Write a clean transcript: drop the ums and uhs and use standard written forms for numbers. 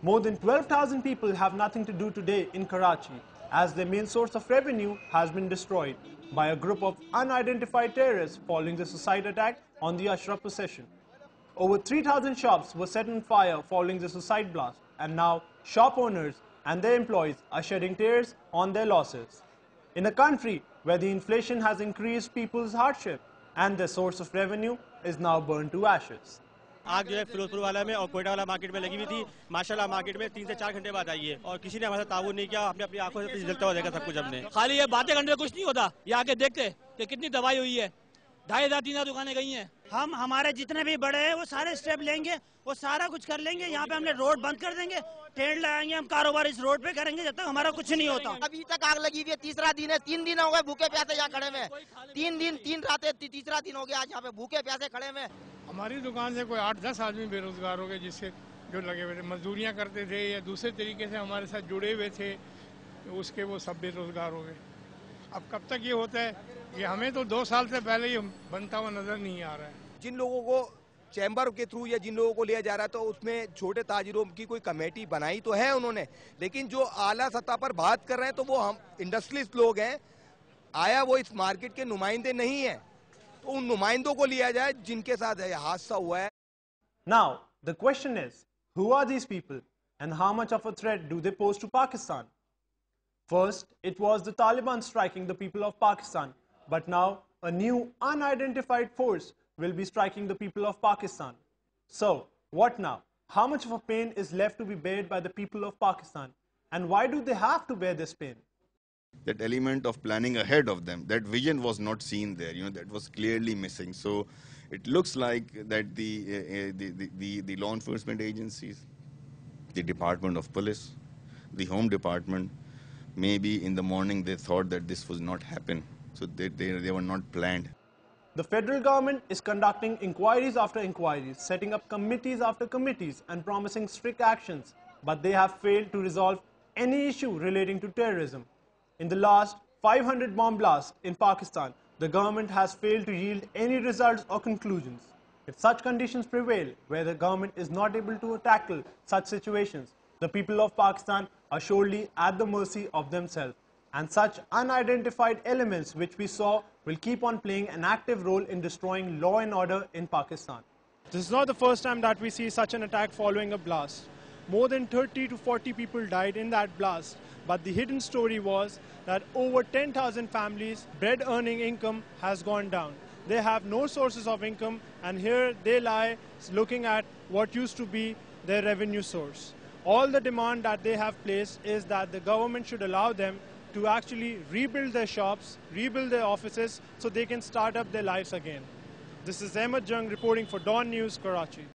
More than 12,000 people have nothing to do today in Karachi as their main source of revenue has been destroyed by a group of unidentified terrorists following the suicide attack on the Ashraf procession. Over 3,000 shops were set on fire following the suicide blast, and now shop owners and their employees are shedding tears on their losses. In a country where the inflation has increased people's hardship and their source of revenue is now burned to ashes. आग जो है फिरोजपुर वाला में और कोयटा वाला market में लगी हुई थी। माशाल्लाह मार्केट में 3 से 4 घंटे बाद आई है और किसी ने हमारा ताउन नहीं किया। अपनी अपनी आंखों से जलता हुआ देखा सब कुछ हमने। खाली ये बातें करने से कुछ नहीं होता, ये आके देखते कि कितनी दवाई हुई है। 2,500-3,000 दुकानें गई हैं। हम हमारे जितने भी बड़े हैं वो सारे स्टेप लेंगे, वो सारा कुछ कर लेंगे। यहाँ पे हमने रोड बंद कर देंगे, टेंट लगाएंगे, हम कारोबार इस रोड पे करेंगे जब तक हमारा कुछ नहीं होता। अभी तक आग लगी हुई है, तीसरा दिन है, 3 दिन हो गए भूखे प्यासे यहाँ खड़े हुए। 3 रातें, तीसरा दिन हो गया आज यहाँ पे भूखे प्यासे खड़े हुए। हमारी दुकान से कोई 8-10 आदमी बेरोजगार हो गए, जिससे जो लगे हुए थे, मजदूरियाँ करते थे या दूसरे तरीके से हमारे साथ जुड़े हुए थे, उसके वो सब बेरोजगार हो गए। अब कब तक ये होता है, ये हमें तो 2 साल से पहले ये बनता हुआ नजर नहीं आ रहा है। जिन लोगों को चैम्बर के थ्रू या जिन लोगों को लिया जा रहा है तो उसमें छोटे ताजिरों की कोई कमेटी बनाई तो है उन्होंने, लेकिन जो आला सतह पर बात कर रहे हैं तो वो हम इंडस्ट्रियलिस्ट लोग हैं, आया वो इस मार्केट के नुमाइंदे नहीं है, तो उन नुमाइंदों को लिया जाए जिनके साथ यह हादसा हुआ है। Now, the question is, who are these people and how much of a threat do they pose to Pakistan? First, it was the Taliban striking the people of Pakistan, but now a new unidentified force will be striking the people of Pakistan. So, what now? How much of a pain is left to be bared by the people of Pakistan? And why do they have to bear this pain? That element of planning ahead of them, that vision was not seen there, that was clearly missing. So it looks like that the law enforcement agencies, the Department of Police, the Home Department, maybe in the morning they thought that this was not happen. So they were not planned. The federal government is conducting inquiries after inquiries, setting up committees after committees and promising strict actions, but they have failed to resolve any issue relating to terrorism. In the last 500 bomb blasts in Pakistan, the government has failed to yield any results or conclusions. If such conditions prevail, where the government is not able to tackle such situations, the people of Pakistan are surely at the mercy of themselves. And such unidentified elements which we saw will keep on playing an active role in destroying law and order in Pakistan. This is not the first time that we see such an attack following a blast. More than 30 to 40 people died in that blast, but the hidden story was that over 10,000 families' bread-earning income has gone down. They have no sources of income, and here they lie looking at what used to be their revenue source. All the demand that they have placed is that the government should allow them to actually rebuild their shops, rebuild their offices, so they can start up their lives again. This is Ahmed Jung reporting for Dawn News, Karachi.